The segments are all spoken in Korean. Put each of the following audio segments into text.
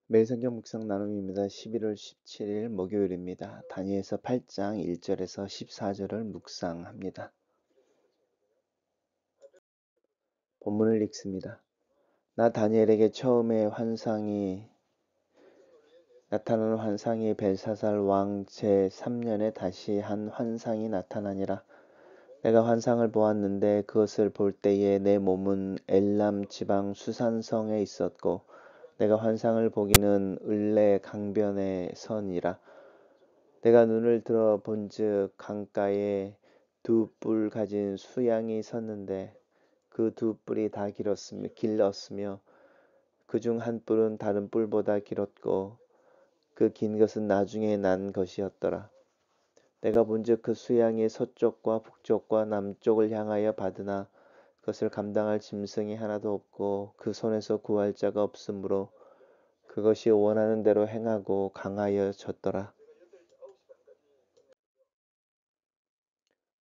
매일 성경 묵상 나눔입니다. 11월 17일 목요일입니다. 다니엘서 8장 1절에서 14절을 묵상합니다. 본문을 읽습니다. 나 다니엘에게 처음에 나타나는 환상이 벨사살 왕 제3년에 다시 한 환상이 나타나니라. 내가 환상을 보았는데 그것을 볼 때에 내 몸은 엘람 지방 수산성에 있었고 내가 환상을 보기는 을레 강변에 서니라. 내가 눈을 들어 본즉 강가에 두 뿔 가진 수양이 섰는데 그 두 뿔이 다 길었으며 그 중 한 뿔은 다른 뿔보다 길었고 그 긴 것은 나중에 난 것이었더라. 내가 본즉 그 수양이 서쪽과 북쪽과 남쪽을 향하여 받으나 그것을 감당할 짐승이 하나도 없고 그 손에서 구할 자가 없으므로 그것이 원하는 대로 행하고 강하여졌더라.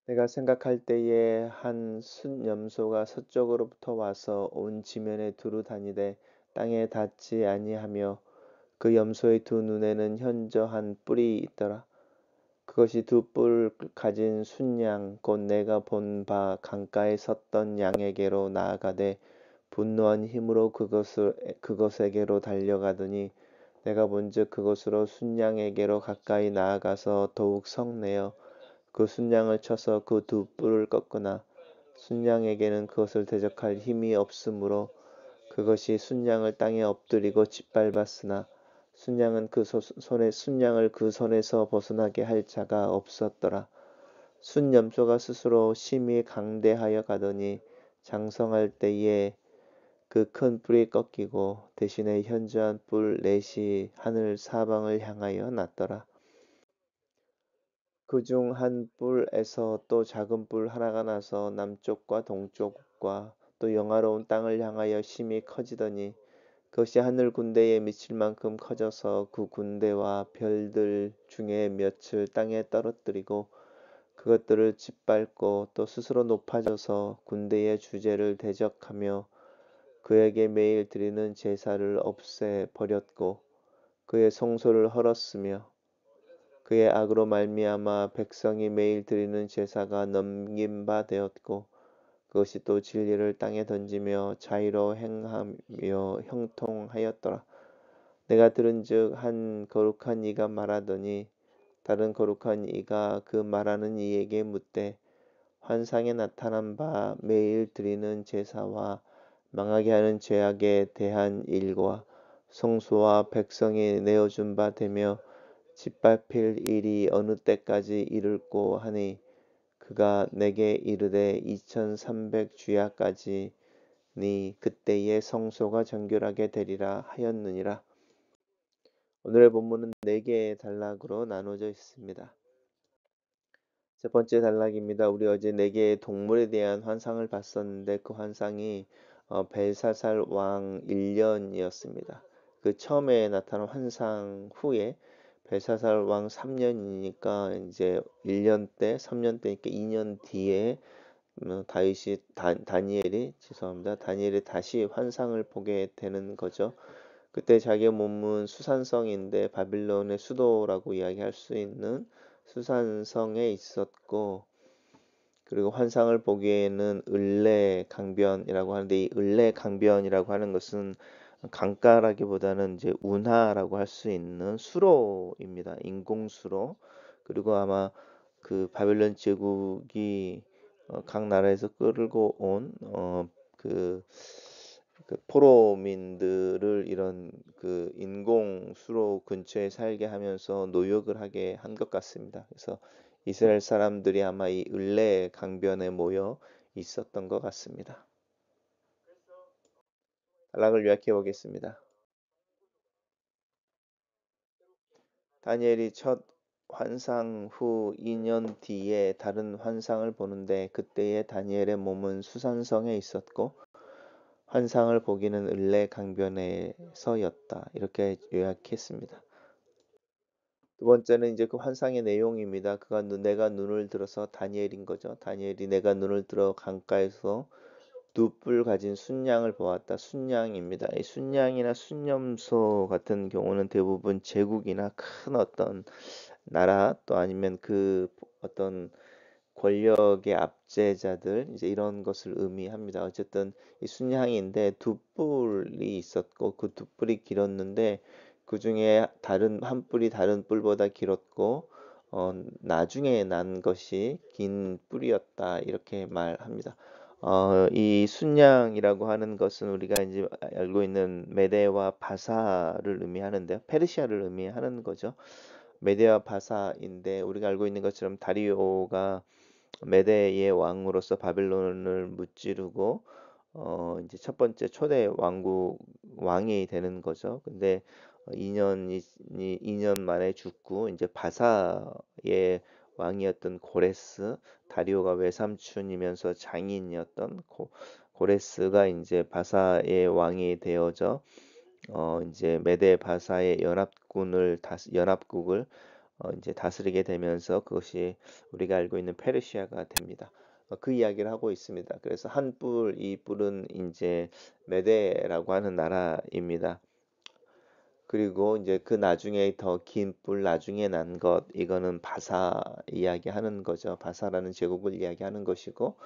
내가 생각할 때에 한 순염소가 서쪽으로부터 와서 온 지면에 두루 다니되 땅에 닿지 아니하며 그 염소의 두 눈에는 현저한 뿔이 있더라. 그것이 두 뿔 가진 순양 곧 내가 본 바 강가에 섰던 양에게로 나아가되 분노한 힘으로 그것에게로 달려가더니 내가 본즉 그것으로 순양에게로 가까이 나아가서 더욱 성내어 그 순양을 쳐서 그 두 뿔을 꺾으나 순양에게는 그것을 대적할 힘이 없으므로 그것이 순양을 땅에 엎드리고 짓밟았으나 순양을 그 손에서 벗어나게 할 자가 없었더라. 순염소가 스스로 심히 강대하여 가더니 장성할 때에 그 큰 뿔이 꺾이고 대신에 현저한 뿔 넷이 하늘 사방을 향하여 났더라. 그중 한 뿔에서 또 작은 뿔 하나가 나서 남쪽과 동쪽과 또 영화로운 땅을 향하여 심히 커지더니 그것이 하늘 군대에 미칠 만큼 커져서 그 군대와 별들 중에 몇을 땅에 떨어뜨리고 그것들을 짓밟고 또 스스로 높아져서 군대의 주제를 대적하며 그에게 매일 드리는 제사를 없애 버렸고 그의 성소를 헐었으며 그의 악으로 말미암아 백성이 매일 드리는 제사가 넘긴 바 되었고 그것이 또 진리를 땅에 던지며 자의로 행하며 형통하였더라. 내가 들은즉 한 거룩한 이가 말하더니 다른 거룩한 이가 그 말하는 이에게 묻되 환상에 나타난 바 매일 드리는 제사와 망하게 하는 죄악에 대한 일과 성소와 백성이 내어준 바 되며 짓밟힐 일이 어느 때까지 이를꼬 하니 그가 내게 이르되 2300 주야까지니 그때에 성소가 정결하게 되리라 하였느니라. 오늘의 본문은 4개의 단락으로 나눠져 있습니다. 첫 번째 단락입니다. 우리 어제 4개의 동물에 대한 환상을 봤었는데 그 환상이 벨사살 왕 1년이었습니다. 그 처음에 나타난 환상 후에 벨사살 왕 3년이니까 이제 1년 때, 3년 때니까 2년 뒤에 다니엘이 다시 환상을 보게 되는 거죠. 그때 자기 몸은 수산성인데 바빌론의 수도라고 이야기할 수 있는 수산성에 있었고 그리고 환상을 보기에는 을레 강변이라고 하는데 이 을레 강변이라고 하는 것은 강가라기보다는 이제 운하라고 할 수 있는 수로입니다. 인공수로. 그리고 아마 그 바벨론 제국이 각 나라에서 끌고 온그 포로민들을 이런 그 인공 수로 근처에 살게 하면서 노역을 하게 한 것 같습니다. 그래서 이스라엘 사람들이 아마 이 을레 강변에 모여 있었던 것 같습니다. 단락을 요약해 보겠습니다. 다니엘이 첫 환상 후 2년 뒤에 다른 환상을 보는데 그때의 다니엘의 몸은 수산성에 있었고 환상을 보기는 을레 강변에서였다. 이렇게 요약했습니다. 두 번째는 이제 그 환상의 내용입니다. 내가 눈을 들어서 다니엘인 거죠. 다니엘이 내가 눈을 들어 강가에서 두 뿔 가진 순양을 보았다. 순양입니다. 이 순양이나 순념소 같은 경우는 대부분 제국이나 큰 어떤 나라 또 아니면 그 어떤 권력의 압제자들 이제 이런 것을 의미합니다. 어쨌든 이 순양인데 두 뿔이 있었고 그 두 뿔이 길었는데 그 중에 다른 한 뿔이 다른 뿔보다 길었고 나중에 난 것이 긴 뿔이었다 이렇게 말합니다. 이 순양이라고 하는 것은 우리가 이제 알고 있는 메대와 바사를 의미하는데요. 페르시아를 의미하는 거죠. 메대와 바사인데 우리가 알고 있는 것처럼 다리오가 메대의 왕으로서 바빌론을 무찌르고 이제 첫 번째 초대 왕이 되는 거죠. 근데 2년 만에 죽고 이제 바사의 왕이었던 고레스 다리오가 외삼촌이면서 장인이었던 고레스가 이제 바사의 왕이 되어져 이제 메대 바사의 연합국을 이제 다스리게 되면서 그것이 우리가 알고 있는 페르시아가 됩니다. 그 이야기를 하고 있습니다. 그래서 한 뿔, 이 뿔은 이제 메대라고 하는 나라입니다. 그리고 이제 그 나중에 더 긴 뿔 나중에 난 것, 이거는 바사 이야기하는 거죠. 바사라는 제국을 이야기하는 것이고,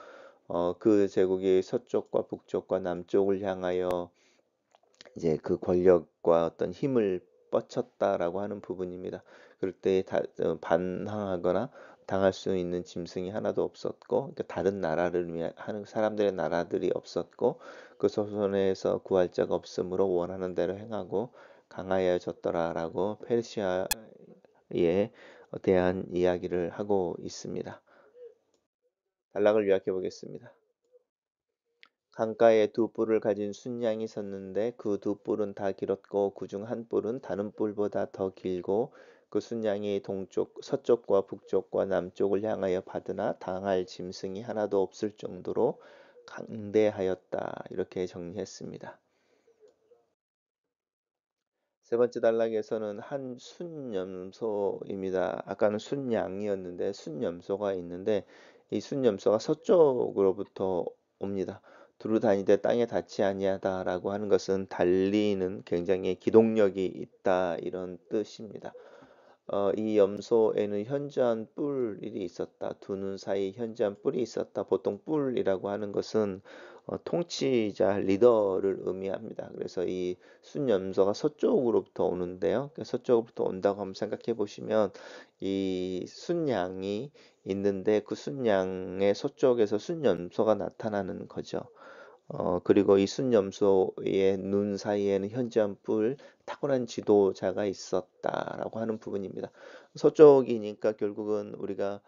그 제국이 서쪽과 북쪽과 남쪽을 향하여 이제 그 권력과 어떤 힘을 뻗쳤다라고 하는 부분입니다. 그럴 때 반항하거나 당할 수 있는 짐승이 하나도 없었고, 그러니까 다른 나라를 위하는 사람들의 나라들이 없었고, 그 소선에서 구할 자가 없으므로 원하는 대로 행하고 강하여졌더라라고 페르시아에 대한 이야기를 하고 있습니다. 단락을 요약해 보겠습니다. 강가에 두 뿔을 가진 순양이 섰는데 그 두 뿔은 다 길었고 그 중 한 뿔은 다른 뿔보다 더 길고 그 순양이 서쪽과 북쪽과 남쪽을 향하여 받으나 당할 짐승이 하나도 없을 정도로 강대하였다. 이렇게 정리했습니다. 세 번째 단락에서는 한 순염소입니다. 아까는 순양이었는데 순염소가 있는데 이 순염소가 서쪽으로부터 옵니다. 두루 다니되 땅에 닿지 아니하다라고 하는 것은 달리는 굉장히 기동력이 있다 이런 뜻입니다. 이 염소에는 현저한 뿔이 있었다. 두 눈 사이 현저한 뿔이 있었다. 보통 뿔이라고 하는 것은 통치자, 리더를 의미합니다. 그래서 이 순염소가 서쪽으로부터 오는데요. 서쪽으로부터 온다고 한번 생각해 보시면 이 순양이 있는데 그 순양의 서쪽에서 순염소가 나타나는 거죠. 그리고 이 순염소의 눈 사이에는 현저한 탁월한 지도자가 있었다라고 하는 부분입니다. 서쪽이니까 결국은 우리가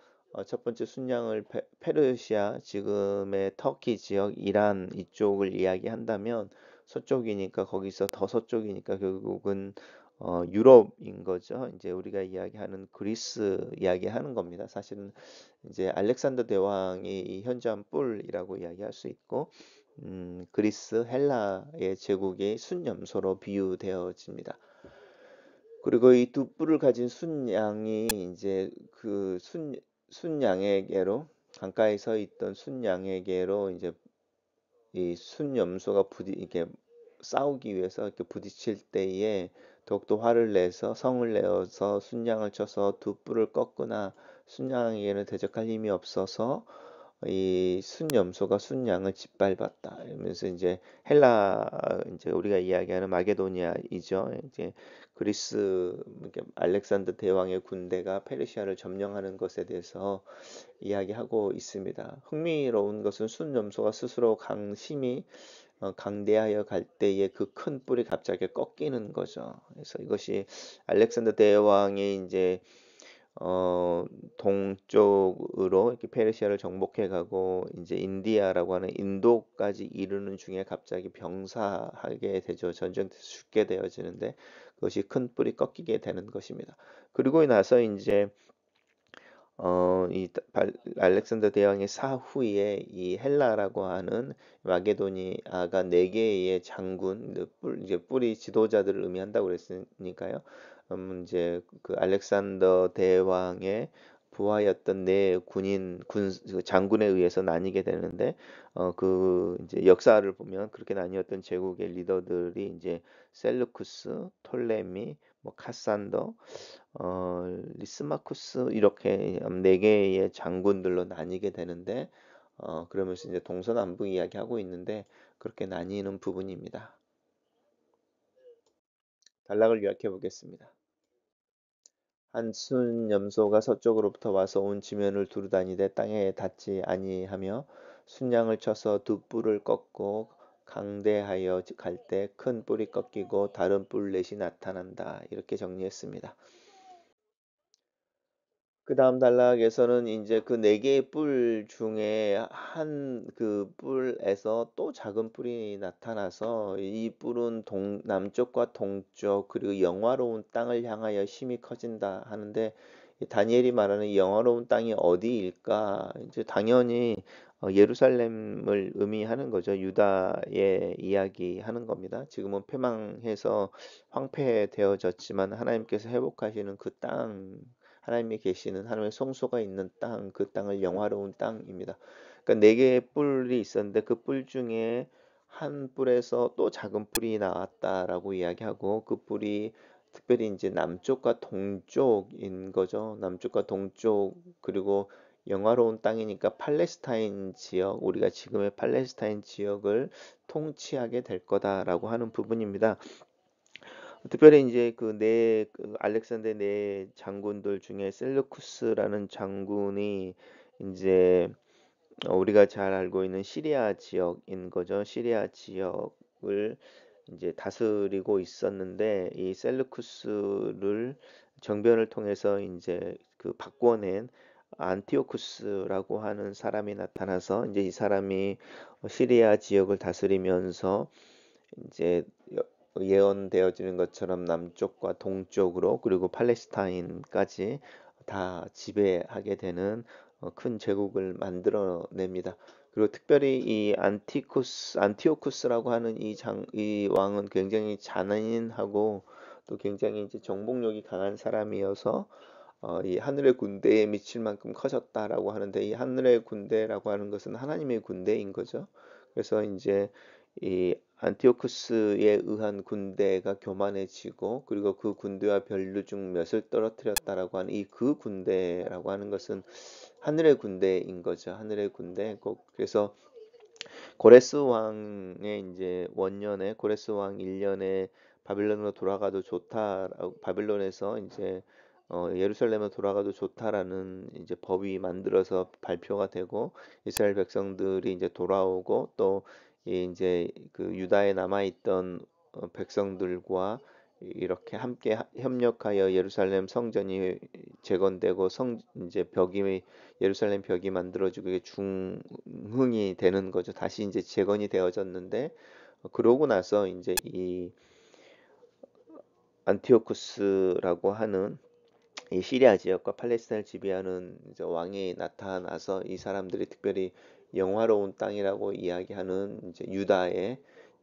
첫 번째 순양을 페르시아, 지금의 터키 지역, 이란 이쪽을 이야기한다면 서쪽이니까 거기서 더 서쪽이니까 결국은 유럽인 거죠. 이제 우리가 이야기하는 그리스 이야기하는 겁니다. 사실은 이제 알렉산더 대왕이 이 현저한 뿔이라고 이야기할 수 있고 그리스 헬라의 제국의 순염소로 비유되어집니다. 그리고 이 두 뿔을 가진 순양이 이제 그 순양에게로 강가에 서 있던 순양에게로 이제 이 순염소가 이렇게 싸우기 위해서 이렇게 부딪힐 때에 더욱더 화를 내서 성을 내어서 순양을 쳐서 두 뿔을 꺾거나 순양에게는 대적할 힘이 없어서 이 순염소가 순양을 짓밟았다. 이러면서 이제 헬라 이제 우리가 이야기하는 마게도니아이죠. 이제 그리스 알렉산더 대왕의 군대가 페르시아를 점령하는 것에 대해서 이야기하고 있습니다. 흥미로운 것은 순염소가 스스로 강심이 강대하여 갈 때에 그 큰 뿔이 갑자기 꺾이는 거죠. 그래서 이것이 알렉산더 대왕이 이제 동쪽으로 이렇게 페르시아를 정복해 가고 이제 인디아라고 하는 인도까지 이르는 중에 갑자기 병사하게 되죠. 전쟁에서 죽게 되어지는데 그것이 큰 뿔이 꺾이게 되는 것입니다. 그리고 나서 이제 이 알렉산더 대왕의 사후에 이 헬라라고 하는 마게도니아가 네 개의 장군, 이제 뿔이 지도자들을 의미한다고 그랬으니까요. 이제 그 알렉산더 대왕의 부하였던 네 그 장군에 의해서 나뉘게 되는데 그 이제 역사를 보면 그렇게 나뉘었던 제국의 리더들이 이제 셀루쿠스, 톨레미, 뭐 카산더, 리스마쿠스 이렇게 네 개의 장군들로 나뉘게 되는데 그러면서 이제 동서남북 이야기하고 있는데 그렇게 나뉘는 부분입니다. 단락을 요약해 보겠습니다. 한순 염소가 서쪽으로부터 와서 온 지면을 두루 다니되 땅에 닿지 아니하며 순양을 쳐서 두 뿔을 꺾고 강대하여 갈 때 큰 뿔이 꺾이고 다른 뿔 넷이 나타난다. 이렇게 정리했습니다. 그 다음 단락에서는 이제 그 네 개의 뿔 중에 한 그 뿔에서 또 작은 뿔이 나타나서 이 뿔은 남쪽과 동쪽 그리고 영화로운 땅을 향하여 힘이 커진다 하는데 이 다니엘이 말하는 이 영화로운 땅이 어디일까? 이제 당연히 예루살렘을 의미하는 거죠. 유다의 이야기하는 겁니다. 지금은 패망해서 황폐되어졌지만 하나님께서 회복하시는 그 땅, 하나님이 계시는 하나님의 성소가 있는 땅, 그 땅을 영화로운 땅입니다. 그러니까 네 개의 뿔이 있었는데 그 뿔 중에 한 뿔에서 또 작은 뿔이 나왔다라고 이야기하고 그 뿔이 특별히 이제 남쪽과 동쪽인 거죠. 남쪽과 동쪽 그리고 영화로운 땅이니까 팔레스타인 지역, 우리가 지금의 팔레스타인 지역을 통치하게 될 거다라고 하는 부분입니다. 특별히 이제 그 알렉산더 네 장군들 중에 셀루쿠스라는 장군이 이제 우리가 잘 알고 있는 시리아 지역인 거죠. 시리아 지역을 이제 다스리고 있었는데 이 셀루쿠스를 정변을 통해서 이제 그 바꿔낸 안티오쿠스라고 하는 사람이 나타나서 이제 이 사람이 시리아 지역을 다스리면서 이제 예언되어지는 것처럼 남쪽과 동쪽으로 그리고 팔레스타인까지 다 지배하게 되는 큰 제국을 만들어냅니다. 그리고 특별히 이 안티오쿠스라고 하는 이 왕은 굉장히 잔인하고 또 굉장히 이제 정복력이 강한 사람이어서 이 하늘의 군대에 미칠 만큼 커졌다라고 하는데 이 하늘의 군대라고 하는 것은 하나님의 군대인 거죠. 그래서 이제 이 안티오쿠스에 의한 군대가 교만해지고 그리고 그 군대와 별로 중 몇을 떨어뜨렸다라고 하는 이 그 군대라고 하는 것은 하늘의 군대인 거죠. 하늘의 군대. 그래서 고레스 왕의 이제 원년에 고레스 왕 1년에 바빌론으로 돌아가도 좋다라고 바빌론에서 이제 예루살렘으로 돌아가도 좋다라는 이제 법이 만들어서 발표가 되고 이스라엘 백성들이 이제 돌아오고 또 이제 그 유다에 남아 있던 백성들과 이렇게 함께 협력하여 예루살렘 성전이 재건되고 성 이제 벽이 예루살렘 벽이 만들어지고 이게 중흥이 되는 거죠. 다시 이제 재건이 되어졌는데 그러고 나서 이제 이 안티오쿠스라고 하는 이 시리아 지역과 팔레스타인을 지배하는 이제 왕이 나타나서 이 사람들이 특별히 영화로운 땅이라고 이야기하는 이제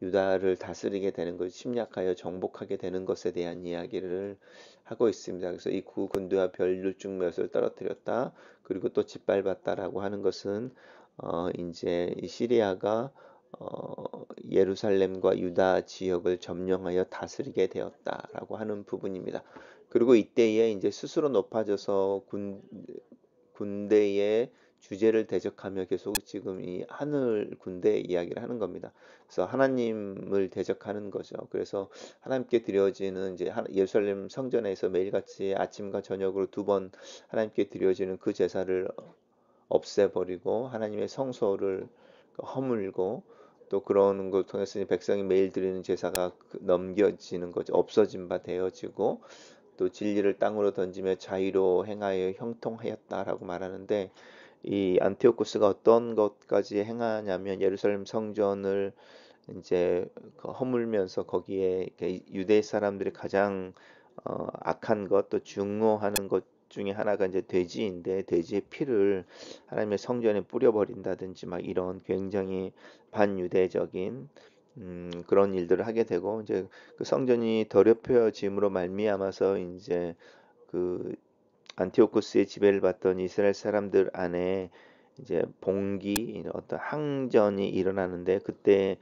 유다를 다스리게 되는 것, 침략하여 정복하게 되는 것에 대한 이야기를 하고 있습니다. 그래서 이 구 군대와 별률중 몇을 떨어뜨렸다. 그리고 또 짓밟았다라고 하는 것은 이제 이 시리아가 예루살렘과 유다 지역을 점령하여 다스리게 되었다라고 하는 부분입니다. 그리고 이때에 이제 스스로 높아져서 군대의 주제를 대적하며 계속 지금 이 하늘 군대 이야기를 하는 겁니다. 그래서 하나님을 대적하는 거죠. 그래서 하나님께 드려지는 이제 예루살렘 성전에서 매일같이 아침과 저녁으로 두 번 하나님께 드려지는 그 제사를 없애버리고 하나님의 성소를 허물고 또 그런 걸 통해서 백성이 매일 드리는 제사가 넘겨지는 거죠. 없어진 바 되어지고 또 진리를 땅으로 던지며 자유로 행하여 형통하였다라고 말하는데 이 안티오코스가 어떤 것까지 행하냐면 예루살렘 성전을 이제 허물면서 거기에 유대 사람들이 가장 악한 것 또 증오하는 것 중에 하나가 이제 돼지인데 돼지의 피를 하나님의 성전에 뿌려버린다든지 막 이런 굉장히 반유대적인 그런 일들을 하게 되고 이제 그 성전이 더럽혀짐으로 말미암아서 이제 그 안티오코스의 지배를 받던 이스라엘 사람들 안에 이제 봉기 어떤 항전이 일어나는데 그때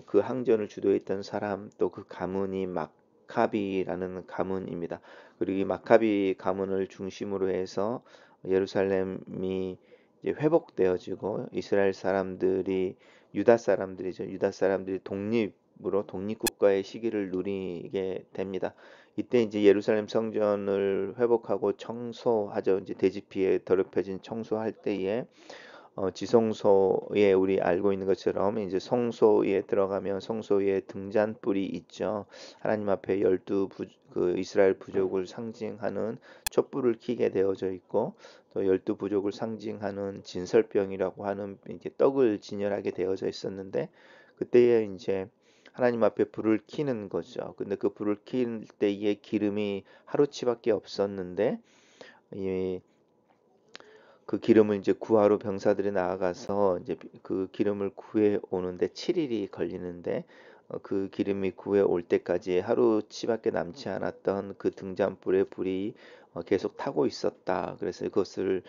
그 항전을 주도했던 사람 또 그 가문이 마카비라는 가문입니다. 그리고 이 마카비 가문을 중심으로 해서 예루살렘이 이제 회복되어지고 이스라엘 사람들이 유다 사람들이죠. 유다 사람들이 독립으로 독립국가의 시기를 누리게 됩니다. 이때 이제 예루살렘 성전을 회복하고 청소하죠. 이제 대지피에 더럽혀진 청소할 때에 지성소에 우리 알고 있는 것처럼 이제 성소에 들어가면 성소에 등잔불이 있죠. 하나님 앞에 그 이스라엘 부족을 상징하는 촛불을 켜게 되어져 있고 또 열두 부족을 상징하는 진설병이라고 하는 이제 떡을 진열하게 되어져 있었는데 그때에 이제 하나님 앞에 불을 켜는 거죠. 근데 그 불을 킬 때에 기름이 하루치밖에 없었는데 이 그 기름을 이제 구하러 병사들이 나아가서 이제 그 기름을 구해 오는데 7일이 걸리는데 그 기름이 구해 올 때까지 하루치밖에 남지 않았던 그 등잔불의 불이 계속 타고 있었다. 그래서 그것을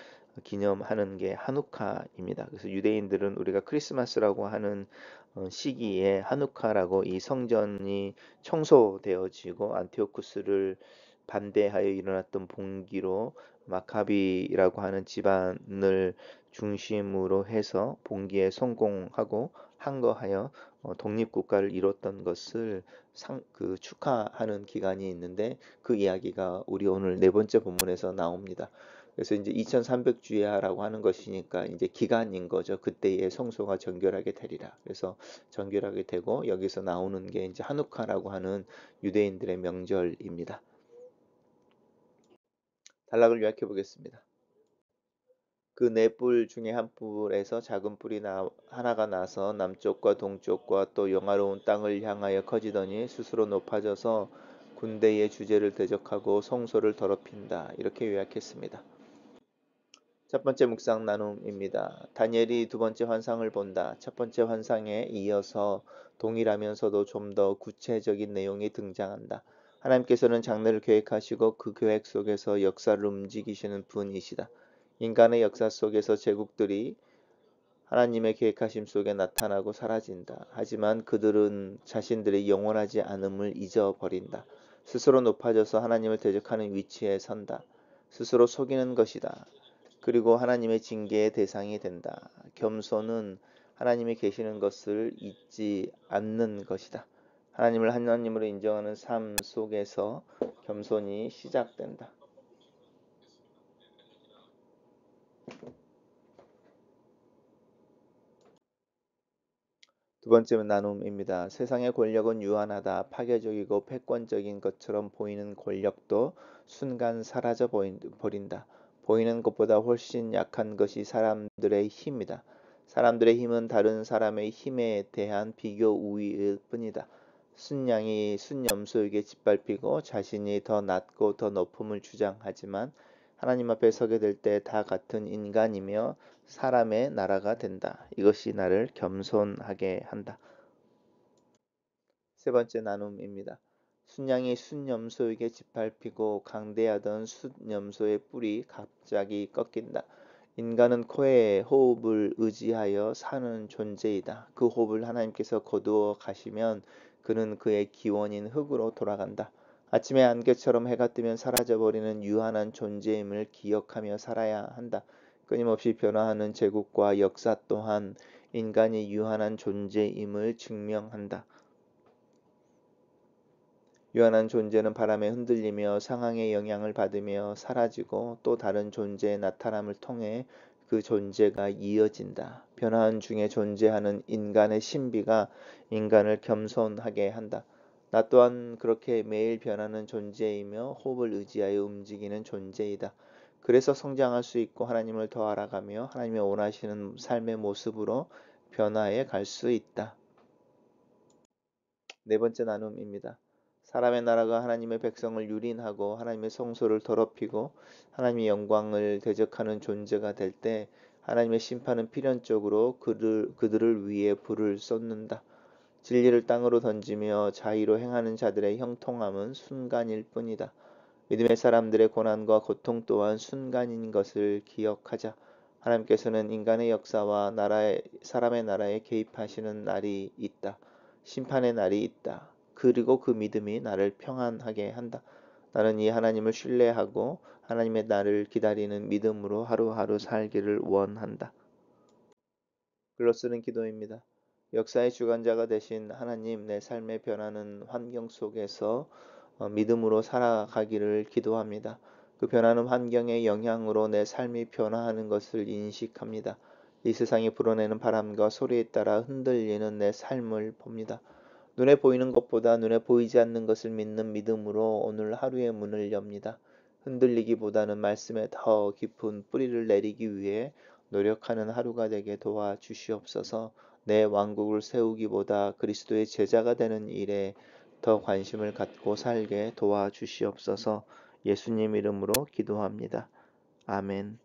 기념하는 게 하누카입니다. 그래서 유대인들은 우리가 크리스마스라고 하는 시기에 하누카라고 이 성전이 청소되어지고 안티오쿠스를 반대하여 일어났던 봉기로 마카비라고 하는 집안을 중심으로 해서 봉기에 성공하고 항거하여 독립국가를 이뤘던 것을 축하하는 기간이 있는데 그 이야기가 우리 오늘 네 번째 본문에서 나옵니다. 그래서 이제 2300주야라고 하는 것이니까 이제 기간인 거죠. 그때의 성소가 정결하게 되리라. 그래서 정결하게 되고 여기서 나오는 게 이제 하누카라고 하는 유대인들의 명절입니다. 단락을 요약해 보겠습니다. 그 네 뿔 중에 한 뿔에서 작은 뿔이 하나가 나서 남쪽과 동쪽과 또 영화로운 땅을 향하여 커지더니 스스로 높아져서 군대의 주제를 대적하고 성소를 더럽힌다. 이렇게 요약했습니다. 첫 번째 묵상 나눔입니다. 다니엘이 두 번째 환상을 본다. 첫 번째 환상에 이어서 동일하면서도 좀 더 구체적인 내용이 등장한다. 하나님께서는 장래를 계획하시고 그 계획 속에서 역사를 움직이시는 분이시다. 인간의 역사 속에서 제국들이 하나님의 계획하심 속에 나타나고 사라진다. 하지만 그들은 자신들의 영원하지 않음을 잊어버린다. 스스로 높아져서 하나님을 대적하는 위치에 선다. 스스로 속이는 것이다. 그리고 하나님의 징계의 대상이 된다. 겸손은 하나님이 계시는 것을 잊지 않는 것이다. 하나님을 하나님으로 인정하는 삶 속에서 겸손이 시작된다. 두 번째 나눔입니다. 세상의 권력은 유한하다. 파괴적이고 패권적인 것처럼 보이는 권력도 순간 사라져 버린다. 보이는 것보다 훨씬 약한 것이 사람들의 힘이다. 사람들의 힘은 다른 사람의 힘에 대한 비교 우위일 뿐이다. 순양이 순염소에게 짓밟히고 자신이 더 낮고 더 높음을 주장하지만 하나님 앞에 서게 될 때 다 같은 인간이며 사람의 나라가 된다. 이것이 나를 겸손하게 한다. 세 번째 나눔입니다. 순양이 순염소에게 짓밟히고 강대하던 순염소의 뿔이 갑자기 꺾인다. 인간은 코에 호흡을 의지하여 사는 존재이다. 그 호흡을 하나님께서 거두어 가시면 그는 그의 기원인 흙으로 돌아간다. 아침에 안개처럼 해가 뜨면 사라져버리는 유한한 존재임을 기억하며 살아야 한다. 끊임없이 변화하는 제국과 역사 또한 인간이 유한한 존재임을 증명한다. 유한한 존재는 바람에 흔들리며 상황의 영향을 받으며 사라지고 또 다른 존재의 나타남을 통해 그 존재가 이어진다. 변화한 중에 존재하는 인간의 신비가 인간을 겸손하게 한다. 나 또한 그렇게 매일 변하는 존재이며 호흡을 의지하여 움직이는 존재이다. 그래서 성장할 수 있고 하나님을 더 알아가며 하나님의 원하시는 삶의 모습으로 변화해 갈 수 있다. 네 번째 나눔입니다. 사람의 나라가 하나님의 백성을 유린하고 하나님의 성소를 더럽히고 하나님의 영광을 대적하는 존재가 될 때 하나님의 심판은 필연적으로 그들을 위해 불을 쏟는다. 진리를 땅으로 던지며 자의로 행하는 자들의 형통함은 순간일 뿐이다. 믿음의 사람들의 고난과 고통 또한 순간인 것을 기억하자. 하나님께서는 인간의 역사와 사람의 나라에 개입하시는 날이 있다. 심판의 날이 있다. 그리고 그 믿음이 나를 평안하게 한다. 나는 이 하나님을 신뢰하고 하나님의 날을 기다리는 믿음으로 하루하루 살기를 원한다. 글로 쓰는 기도입니다. 역사의 주관자가 되신 하나님, 내 삶의 변하는 환경 속에서 믿음으로 살아가기를 기도합니다. 그 변하는 환경의 영향으로 내 삶이 변화하는 것을 인식합니다. 이 세상이 불어내는 바람과 소리에 따라 흔들리는 내 삶을 봅니다. 눈에 보이는 것보다 눈에 보이지 않는 것을 믿는 믿음으로 오늘 하루의 문을 엽니다. 흔들리기보다는 말씀에 더 깊은 뿌리를 내리기 위해 노력하는 하루가 되게 도와주시옵소서. 내 왕국을 세우기보다 그리스도의 제자가 되는 일에 더 관심을 갖고 살게 도와주시옵소서. 예수님 이름으로 기도합니다. 아멘.